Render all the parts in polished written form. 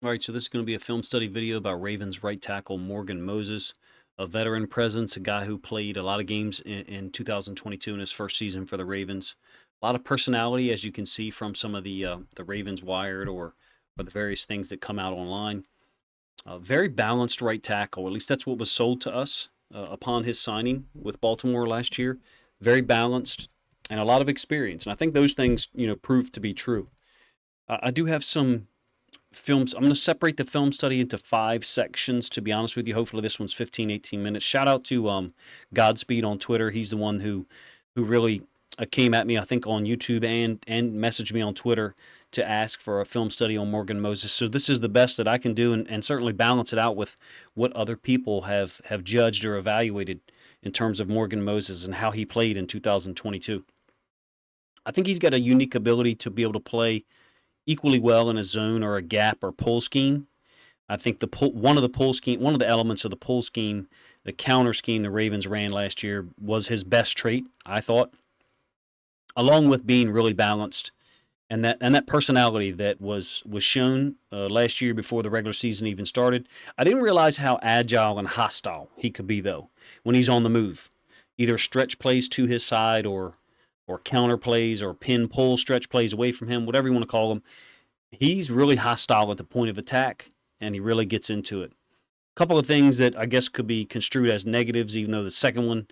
All right, so this is going to be a film study video about Ravens right tackle Morgan Moses, a veteran presence, a guy who played a lot of games in 2022 in his first season for the Ravens. A lot of personality, as you can see from some of the Ravens Wired or the various things that come out online. Very balanced right tackle, at least that's what was sold to us upon his signing with Baltimore last year. Very balanced and a lot of experience, and I think those things proved to be true. I do have some films. I'm going to separate the film study into 5 sections, to be honest with you. Hopefully this one's 15, 18 minutes. Shout out to Godspeed on Twitter. He's the one who really came at me, I think, on YouTube and messaged me on Twitter to ask for a film study on Morgan Moses. So this is the best that I can do, and certainly balance it out with what other people have judged or evaluated in terms of Morgan Moses and how he played in 2022. I think he's got a unique ability to be able to play equally well in a zone or a gap or pull scheme. I think one of the elements of the pull scheme, the counter scheme the Ravens ran last year, was his best trait, I thought, along with being really balanced and that personality that was shown last year before the regular season even started. I didn't realize how agile and hostile he could be though when he's on the move, either stretch plays to his side or counter plays or pin pull stretch plays away from him, whatever you want to call them. He's really hostile at the point of attack, and he really gets into it. A couple of things that I guess could be construed as negatives, even though the second one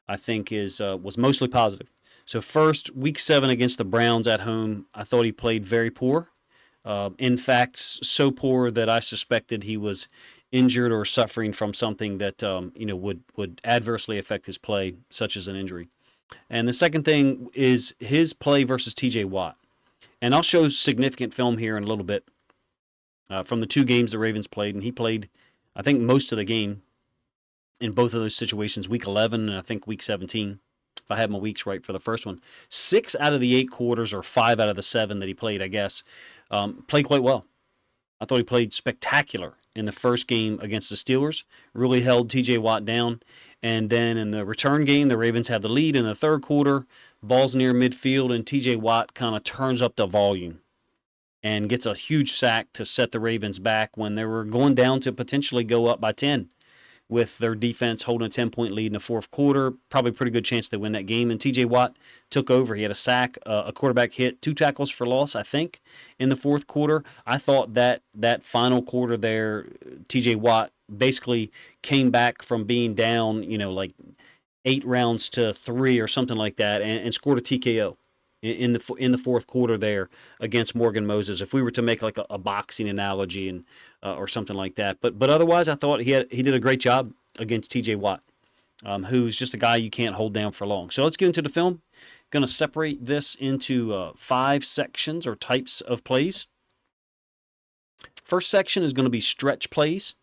I think is was mostly positive. So first, Week 7 against the Browns at home, I thought he played very poor. In fact, so poor that I suspected he was injured or suffering from something that would adversely affect his play, such as an injury. And the second thing is his play versus T.J. Watt. And I'll show significant film here in a little bit from the 2 games the Ravens played, and he played, I think, most of the game in both of those situations, Week 11 and I think Week 17, if I had my weeks right for the first one. 6 out of the 8 quarters, or 5 out of the 7 that he played, I guess, played quite well. I thought he played spectacular in the first game against the Steelers, really held T.J. Watt down. And then in the return game, the Ravens had the lead in the third quarter, ball's near midfield, and T.J. Watt kind of turns up the volume and gets a huge sack to set the Ravens back when they were going down to potentially go up by 10 with their defense holding a 10-point lead in the fourth quarter. Probably a pretty good chance they win that game. And T.J. Watt took over. He had a sack, a quarterback hit, 2 tackles for loss, I think, in the fourth quarter. I thought that final quarter there, T.J. Watt basically came back from being down, like 8 rounds to 3 or something like that, and scored a TKO in the fourth quarter there against Morgan Moses. If we were to make like a boxing analogy and or something like that, but otherwise, I thought he did a great job against T.J. Watt, who's just a guy you can't hold down for long. So let's get into the film. Going to separate this into 5 sections or types of plays. First section is going to be stretch plays.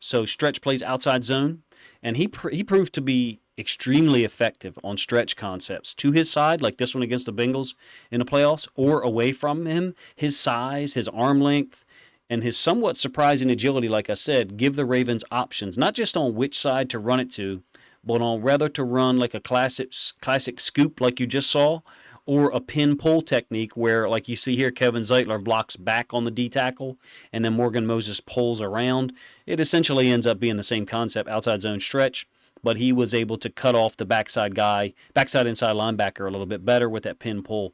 So stretch plays outside zone, and he proved to be extremely effective on stretch concepts to his side, like this one against the Bengals in the playoffs, or away from him. His size, his arm length, and his somewhat surprising agility, like I said, give the Ravens options, not just on which side to run it to, but on whether to run like a classic scoop like you just saw, or a pin pull technique where, like you see here, Kevin Zeitler blocks back on the D tackle and then Morgan Moses pulls around. It essentially ends up being the same concept, outside zone stretch, but he was able to cut off the backside inside linebacker a little bit better with that pin pull.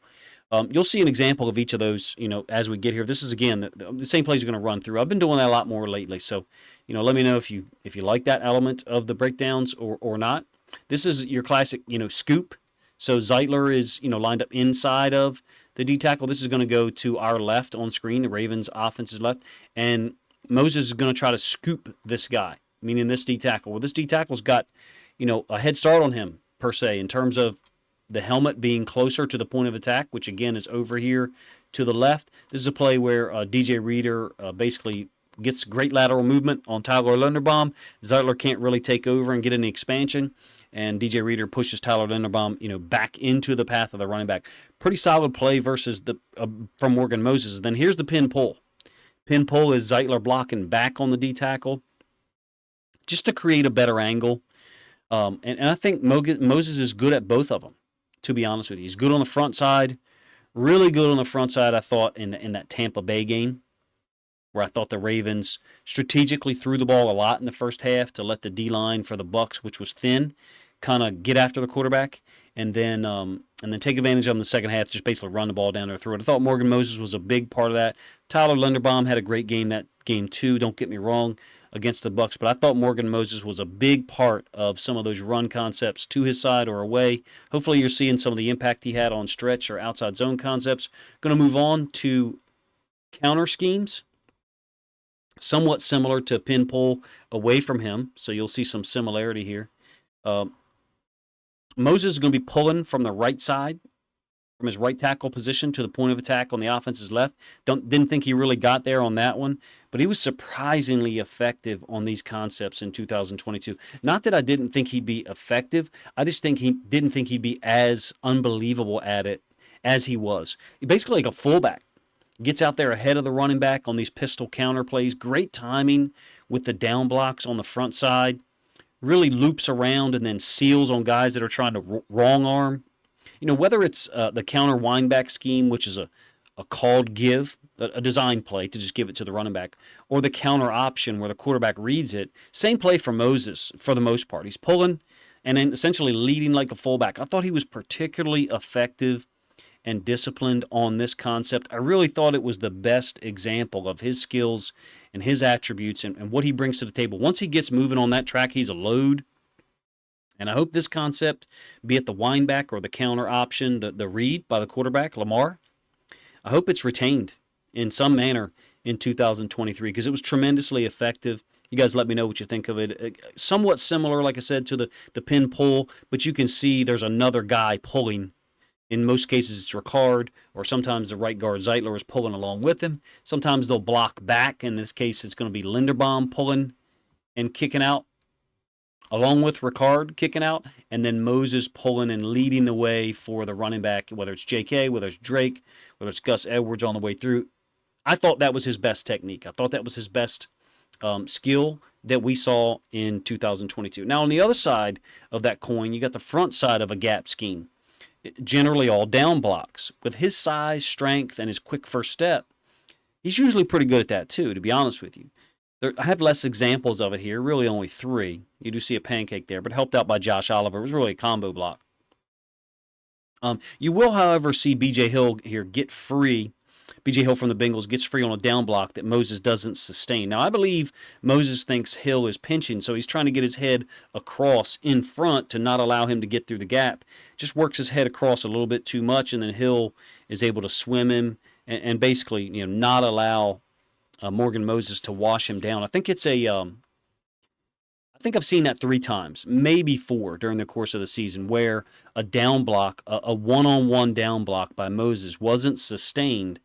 You'll see an example of each of those, as we get here. This is, again, the same plays you're going to run through. I've been doing that a lot more lately, so, let me know if you like that element of the breakdowns or not. This is your classic, scoop. So Zeitler is, lined up inside of the D tackle. This is going to go to our left on screen. The Ravens' offense is left, and Moses is going to try to scoop this guy, meaning this D tackle. Well, this D tackle's got, a head start on him per se in terms of the helmet being closer to the point of attack, which again is over here to the left. This is a play where DJ Reader basically gets great lateral movement on Tyler Linderbaum. Zeitler can't really take over and get any expansion, and DJ Reader pushes Tyler Linderbaum, back into the path of the running back. Pretty solid play versus from Morgan Moses. Then here's the pin pull. Pin pull is Zeitler blocking back on the D tackle, just to create a better angle. And I think Moses is good at both of them, to be honest with you. He's good on the front side, really good on the front side, I thought, in that Tampa Bay game, where I thought the Ravens strategically threw the ball a lot in the first half to let the D-line for the Bucs, which was thin, kind of get after the quarterback, and then take advantage of them in the second half, just basically run the ball down there through it. I thought Morgan Moses was a big part of that. Tyler Linderbaum had a great game that game too, don't get me wrong, against the Bucs, but I thought Morgan Moses was a big part of some of those run concepts to his side or away. Hopefully you're seeing some of the impact he had on stretch or outside zone concepts. Going to move on to counter schemes, somewhat similar to pin pull away from him, so you'll see some similarity here. Moses is going to be pulling from the right side, from his right tackle position to the point of attack on the offense's left. Didn't think he really got there on that one, but he was surprisingly effective on these concepts in 2022. Not that I didn't think he'd be effective, I just didn't think he'd be as unbelievable at it as he was. Basically like a fullback. Gets out there ahead of the running back on these pistol counter plays. Great timing with the down blocks on the front side. Really loops around and then seals on guys that are trying to wrong arm. You know, whether it's the counter windback scheme, which is a called give, a design play to just give it to the running back, or the counter option where the quarterback reads it, same play for Moses for the most part. He's pulling and then essentially leading like a fullback. I thought he was particularly effective and disciplined on this concept. I really thought it was the best example of his skills and his attributes and what he brings to the table. Once he gets moving on that track, he's a load. And I hope this concept, be it the windback or the counter option, the read by the quarterback, Lamar, I hope it's retained in some manner in 2023 because it was tremendously effective. You guys let me know what you think of it. Somewhat similar, like I said, to the pin pull, but you can see there's another guy pulling. In most cases, it's Ricard, or sometimes the right guard Zeitler is pulling along with him. Sometimes they'll block back. In this case, it's going to be Linderbaum pulling and kicking out, along with Ricard kicking out, and then Moses pulling and leading the way for the running back, whether it's J.K., whether it's Drake, whether it's Gus Edwards on the way through. I thought that was his best technique. I thought that was his best skill that we saw in 2022. Now, on the other side of that coin, you got the front side of a gap scheme. Generally all down blocks. With his size, strength, and his quick first step, he's usually pretty good at that too, to be honest with you. I have less examples of it here, really only 3. You do see a pancake there, but helped out by Josh Oliver. It was really a combo block. You will, however, see B.J. Hill here get free. B.J. Hill from the Bengals gets free on a down block that Moses doesn't sustain. Now, I believe Moses thinks Hill is pinching, so he's trying to get his head across in front to not allow him to get through the gap. Just works his head across a little bit too much, and then Hill is able to swim him and basically, not allow Morgan Moses to wash him down. I think it's I think I've seen that 3 times, maybe 4 during the course of the season, where a down block, a one-on-one down block by Moses wasn't sustained.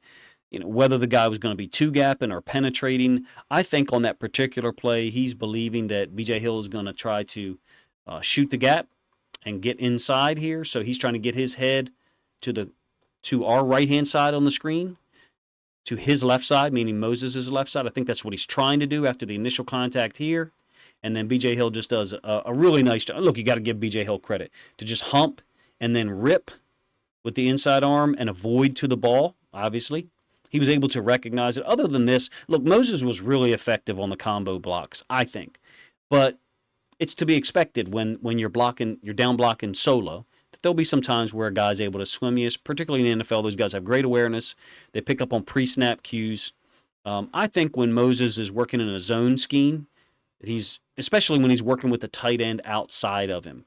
Whether the guy was going to be two-gapping or penetrating. I think on that particular play, he's believing that B.J. Hill is going to try to shoot the gap and get inside here. So he's trying to get his head to our right-hand side on the screen, to his left side, meaning Moses' left side. I think that's what he's trying to do after the initial contact here. And then B.J. Hill just does a really nice job. Look, you got to give B.J. Hill credit to just hump and then rip with the inside arm and avoid to the ball, obviously. He was able to recognize it. Other than this, look, Moses was really effective on the combo blocks, I think. But it's to be expected when you're down blocking solo, that there'll be some times where a guy's able to swim you, particularly in the NFL. Those guys have great awareness. They pick up on pre-snap cues. I think when Moses is working in a zone scheme, especially when he's working with the tight end outside of him,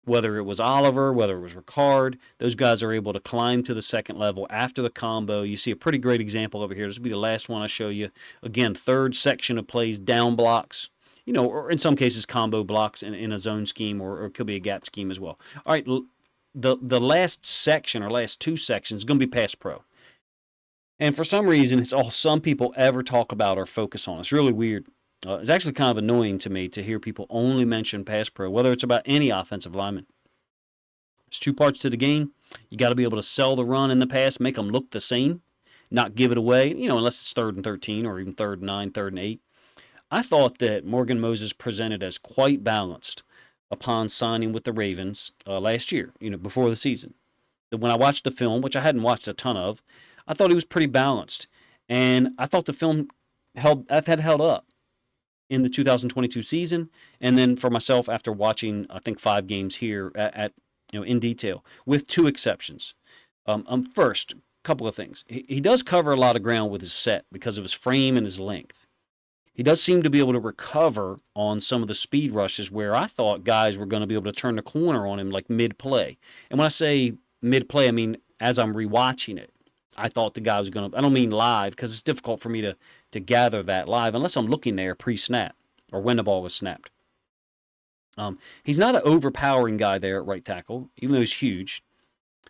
whether it was Oliver, whether it was Ricard, those guys are able to climb to the second level after the combo. You see a pretty great example over here. This will be the last one I show you. Again, third section of plays, down blocks, or in some cases combo blocks in a zone scheme, or it could be a gap scheme as well. All right, the last section or last 2 sections is going to be pass pro. And for some reason, it's all some people ever talk about or focus on. It's really weird. It's actually kind of annoying to me to hear people only mention pass pro, whether it's about any offensive lineman. There's 2 parts to the game. You got to be able to sell the run and the pass, make them look the same, not give it away, unless it's 3rd and 13 or even 3rd and 9, 3rd and 8. I thought that Morgan Moses presented as quite balanced upon signing with the Ravens last year, before the season. When I watched the film, which I hadn't watched a ton of, I thought he was pretty balanced. And I thought the film held up in the 2022 season, and then for myself after watching I think 5 games here at in detail, with 2 exceptions. First, couple of things. He does cover a lot of ground with his set because of his frame and his length. He does seem to be able to recover on some of the speed rushes where I thought guys were going to be able to turn the corner on him like mid play. And when I say mid play, I mean as I'm rewatching it. I thought the guy was going to, I don't mean live because it's difficult for me to gather that live unless I'm looking there pre snap or when the ball was snapped. He's not an overpowering guy there at right tackle, even though he's huge.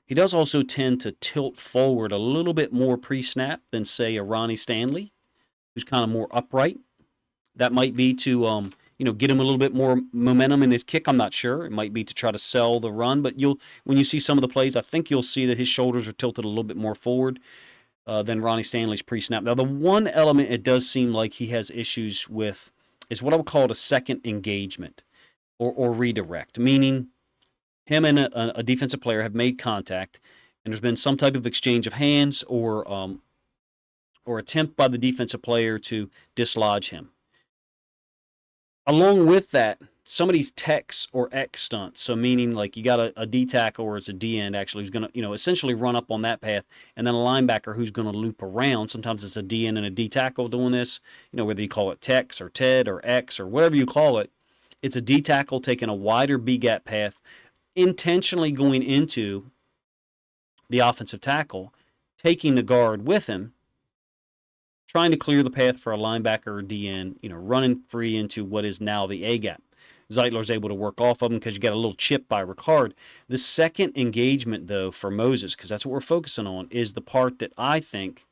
He does also tend to tilt forward a little bit more pre snap than, say, a Ronnie Stanley, who's kind of more upright. That might be to get him a little bit more momentum in his kick. I'm not sure. It might be to try to sell the run, but when you see some of the plays, I think you'll see that his shoulders are tilted a little bit more forward than Ronnie Stanley's pre-snap. Now, the one element it does seem like he has issues with is what I would call a second engagement or redirect, meaning him and a defensive player have made contact, and there's been some type of exchange of hands or attempt by the defensive player to dislodge him. Along with that, some of these techs or X stunts, so meaning like you got a D tackle or it's a D end actually who's going to, essentially run up on that path, and then a linebacker who's going to loop around. Sometimes it's a D end and a D tackle doing this, whether you call it Tex or Ted or X or whatever you call it. It's a D tackle taking a wider B gap path, intentionally going into the offensive tackle, taking the guard with him, trying to clear the path for a linebacker or DN, running free into what is now the A gap. Zeitler's able to work off of him because you got a little chip by Ricard. The second engagement, though, for Moses, because that's what we're focusing on, is the part that I think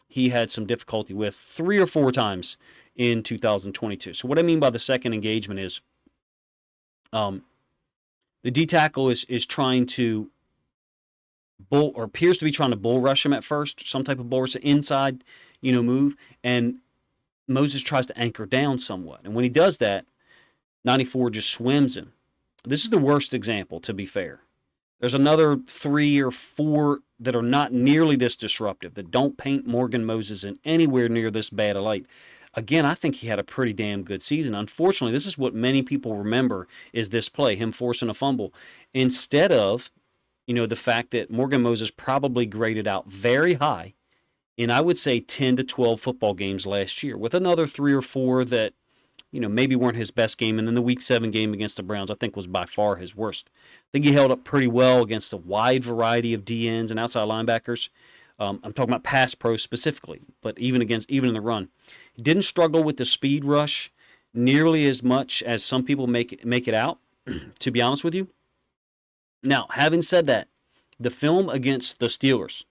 he had some difficulty with 3 or 4 times in 2022. So what I mean by the second engagement is the D tackle is trying to bull, or appears to be trying to bull rush him at first, some type of bull rush, inside, move, and Moses tries to anchor down somewhat. And when he does that, 94 just swims him. This is the worst example, to be fair. There's another 3 or 4 that are not nearly this disruptive, that don't paint Morgan Moses in anywhere near this bad a light. Again, I think he had a pretty damn good season. Unfortunately, this is what many people remember is this play, him forcing a fumble, instead of, the fact that Morgan Moses probably graded out very high in, I would say, 10 to 12 football games last year, with another 3 or 4 that, maybe weren't his best game. And then the Week 7 game against the Browns, I think, was by far his worst. I think he held up pretty well against a wide variety of DNs and outside linebackers. I'm talking about pass pro specifically, but even in the run. He didn't struggle with the speed rush nearly as much as some people make it out, to be honest with you. Now, having said that, the film against the Steelers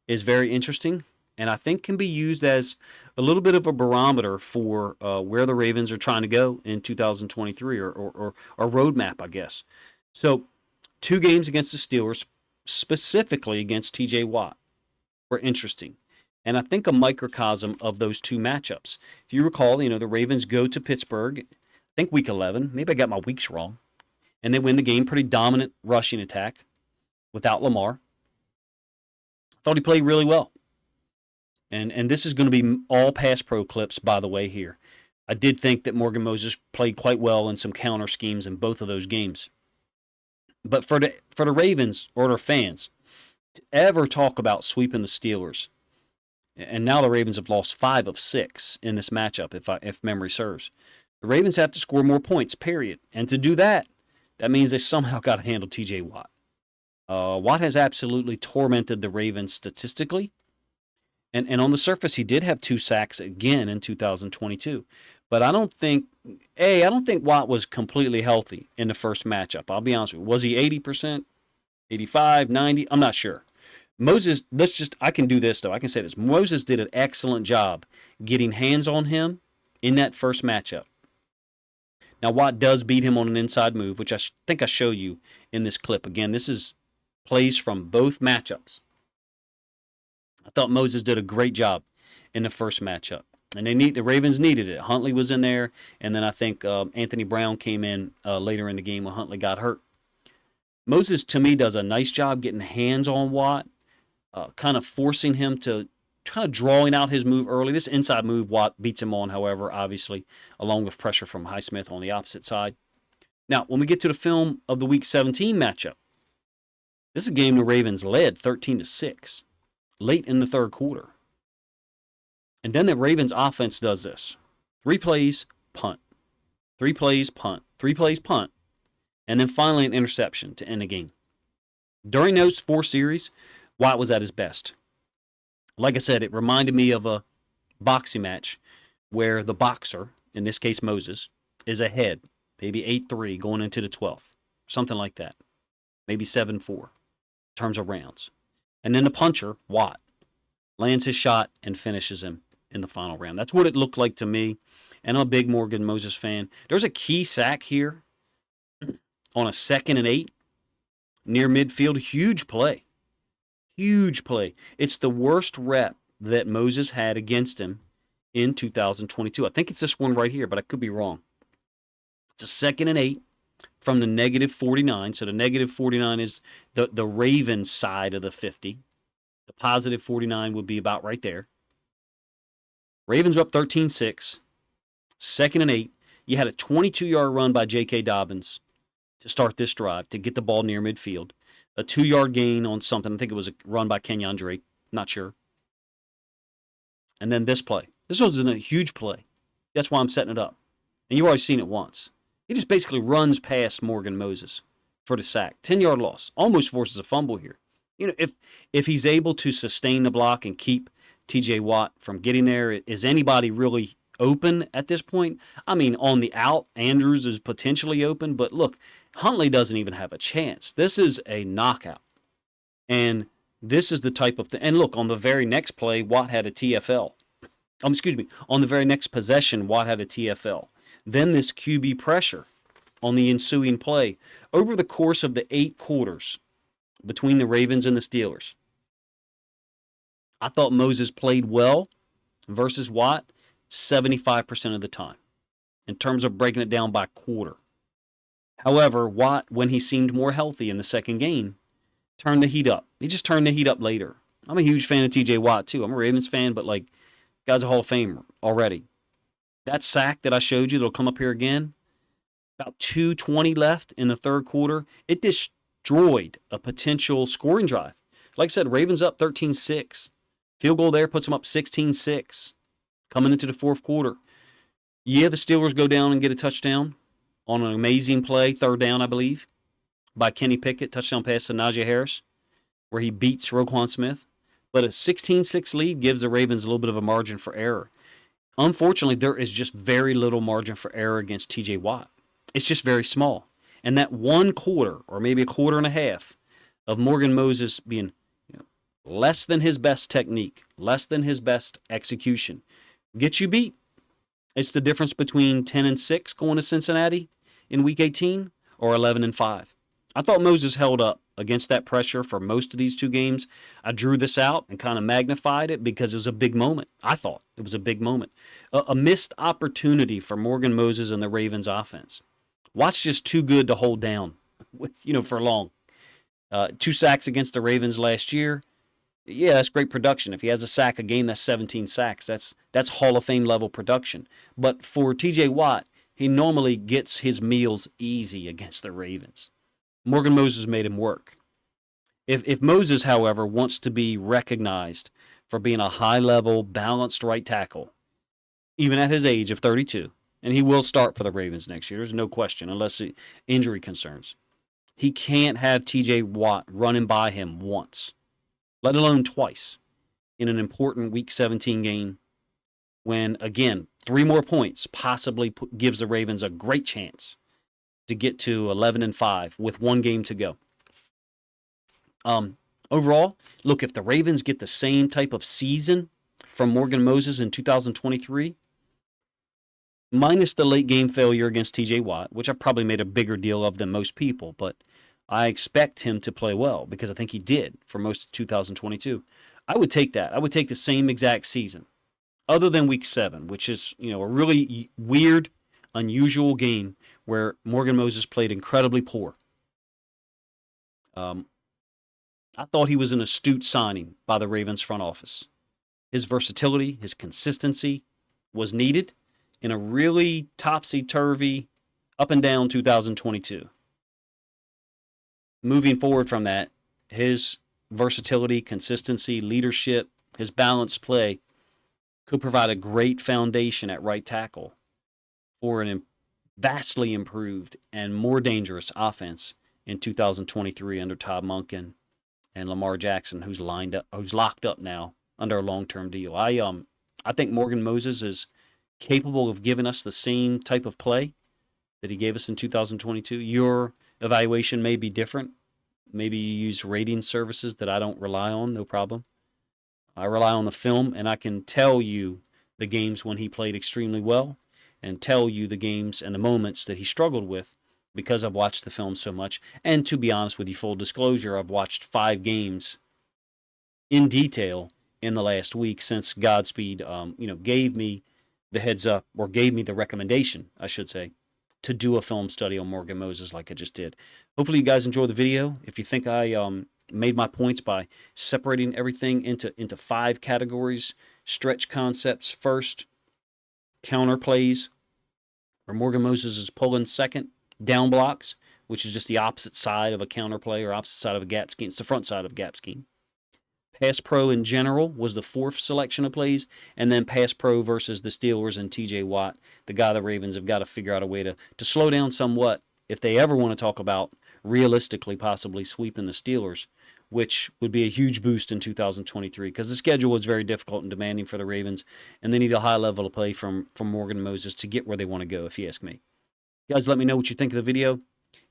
is very interesting, and I think can be used as a little bit of a barometer for where the Ravens are trying to go in 2023, or a roadmap, I guess. So, 2 games against the Steelers, specifically against T.J. Watt, were interesting. And I think a microcosm of those 2 matchups. If you recall, the Ravens go to Pittsburgh, I think Week 11. Maybe I got my weeks wrong. And they win the game, pretty dominant rushing attack without Lamar. I thought he played really well. And this is going to be all pass pro clips, by the way, here. I did think that Morgan Moses played quite well in some counter schemes in both of those games. But for the Ravens or their fans to ever talk about sweeping the Steelers, and now the Ravens have lost 5 of 6 in this matchup, if memory serves. The Ravens have to score more points, period. And to do that, that means they somehow got to handle T.J. Watt. Watt has absolutely tormented the Ravens statistically. And on the surface, he did have 2 sacks again in 2022. But I don't think Watt was completely healthy in the first matchup. I'll be honest with you. Was he 80%, 85, 90? I'm not sure. Moses, I can do this, though. I can say this. Moses did an excellent job getting hands on him in that first matchup. Now, Watt does beat him on an inside move, which I think I show you in this clip. Again, this is plays from both matchups. I thought Moses did a great job in the first matchup. And the Ravens needed it. Huntley was in there, and then I think Anthony Brown came in later in the game when Huntley got hurt. Moses, to me, does a nice job getting hands on Watt, kind of forcing him to kind of drawing out his move early. This inside move, Watt beats him on, however, obviously, along with pressure from Highsmith on the opposite side. Now, when we get to the film of the Week 17 matchup, this is a game the Ravens led 13-6 late in the third quarter. And then the Ravens offense does this. 3 plays, punt. 3 plays, punt. 3 plays, punt. And then finally an interception to end the game. During those 4 series, Watt was at his best. Like I said, it reminded me of a boxing match where the boxer, in this case Moses, is ahead, maybe 8-3 going into the 12th, something like that. Maybe 7-4 in terms of rounds. And then the puncher, Watt, lands his shot and finishes him in the final round. That's what it looked like to me. And I'm a big Morgan Moses fan. There's a key sack here on a 2nd and 8 near midfield. Huge play. Huge play. It's the worst rep that Moses had against him in 2022. I think it's this one right here, but I could be wrong. It's a 2nd and 8 from the -49. So the -49 is the Ravens side of the 50. The positive 49 would be about right there. Ravens are up 13-6. 2nd and 8. You had a 22-yard run by J.K. Dobbins to start this drive, to get the ball near midfield. A 2-yard gain on something. I think it was a run by Kenyon Drake. Not sure. And then this play. This was a huge play. That's why I'm setting it up. And you've already seen it once. He just basically runs past Morgan Moses for the sack. 10-yard loss. Almost forces a fumble here. You know, if he's able to sustain the block and keep TJ Watt from getting there, is anybody really open at this point? I mean, on the out, Andrews is potentially open, but look, Huntley doesn't even have a chance. This is a knockout. And this is the type of thing. And look, on the very next play, Watt had a TFL. On the very next possession, Watt had a TFL. Then this QB pressure on the ensuing play. Over the course of the 8 quarters between the Ravens and the Steelers, I thought Moses played well versus Watt 75% of the time in terms of breaking it down by quarter. However, Watt, when he seemed more healthy in the second game, turned the heat up. He just turned the heat up later. I'm a huge fan of TJ Watt, too. I'm a Ravens fan, but, guy's a Hall of Famer already. That sack that I showed you that'll come up here again, about 2:20 left in the third quarter, it destroyed a potential scoring drive. Like I said, Ravens up 13-6. Field goal there puts them up 16-6 coming into the fourth quarter. Yeah, the Steelers go down and get a touchdown on an amazing play, 3rd down, I believe, by Kenny Pickett, touchdown pass to Najee Harris, where he beats Roquan Smith. But a 16-6 lead gives the Ravens a little bit of a margin for error. Unfortunately, there is just very little margin for error against TJ Watt. It's just very small. And that 1 quarter, or maybe a quarter and a half, of Morgan Moses being less than his best technique, less than his best execution, gets you beat. It's the difference between 10-6 going to Cincinnati in Week 18 or 11-5. I thought Moses held up against that pressure for most of these 2 games. I drew this out and kind of magnified it because it was a big moment. I thought it was a big moment. A missed opportunity for Morgan Moses and the Ravens offense. Watt's just too good to hold down for long. 2 sacks against the Ravens last year. Yeah, that's great production. If he has a sack a game, that's 17 sacks. That's Hall of Fame level production. But for TJ Watt, he normally gets his meals easy against the Ravens. Morgan Moses made him work. If Moses, however, wants to be recognized for being a high-level, balanced right tackle, even at his age of 32, and he will start for the Ravens next year, there's no question, unless injury concerns, he can't have TJ Watt running by him once, let alone twice, in an important Week 17 game when, again, 3 more points possibly gives the Ravens a great chance to get to 11-5 with 1 game to go. Overall, look, if the Ravens get the same type of season from Morgan Moses in 2023, minus the late game failure against TJ Watt, which I probably made a bigger deal of than most people, but I expect him to play well because I think he did for most of 2022. I would take that. I would take the same exact season, other than Week 7, which is a really weird, unusual game where Morgan Moses played incredibly poor. I thought he was an astute signing by the Ravens front office. His versatility, his consistency was needed in a really topsy-turvy, up and down 2022. Moving forward from that, his versatility, consistency, leadership, his balanced play could provide a great foundation at right tackle for an vastly improved and more dangerous offense in 2023 under Todd Monken and Lamar Jackson, who's locked up now under a long-term deal. I think Morgan Moses is capable of giving us the same type of play that he gave us in 2022. Your evaluation may be different. Maybe you use rating services that I don't rely on, no problem. I rely on the film, and I can tell you the games when he played extremely well and tell you the games and the moments that he struggled with because I've watched the film so much. And to be honest with you, full disclosure, I've watched 5 games in detail in the last week since Godspeed, gave me the heads up, or gave me the recommendation, I should say, to do a film study on Morgan Moses like I just did. Hopefully you guys enjoy the video. If you think I made my points by separating everything into 5 categories: stretch concepts first, counter plays, where Morgan Moses is pulling second, down blocks, which is just the opposite side of a counter play or opposite side of a gap scheme. It's the front side of a gap scheme. Pass pro in general was the 4th selection of plays, and then pass pro versus the Steelers and TJ Watt, the guy the Ravens have got to figure out a way to slow down somewhat if they ever want to talk about realistically possibly sweeping the Steelers, which would be a huge boost in 2023 because the schedule was very difficult and demanding for the Ravens, and they need a high level of play from Morgan Moses to get where they want to go, if you ask me. You guys, let me know what you think of the video.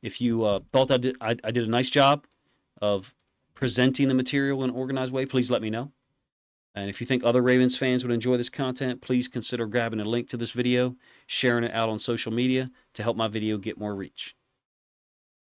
If you thought I did a nice job of presenting the material in an organized way, please let me know. And if you think other Ravens fans would enjoy this content, please consider grabbing a link to this video, sharing it out on social media to help my video get more reach.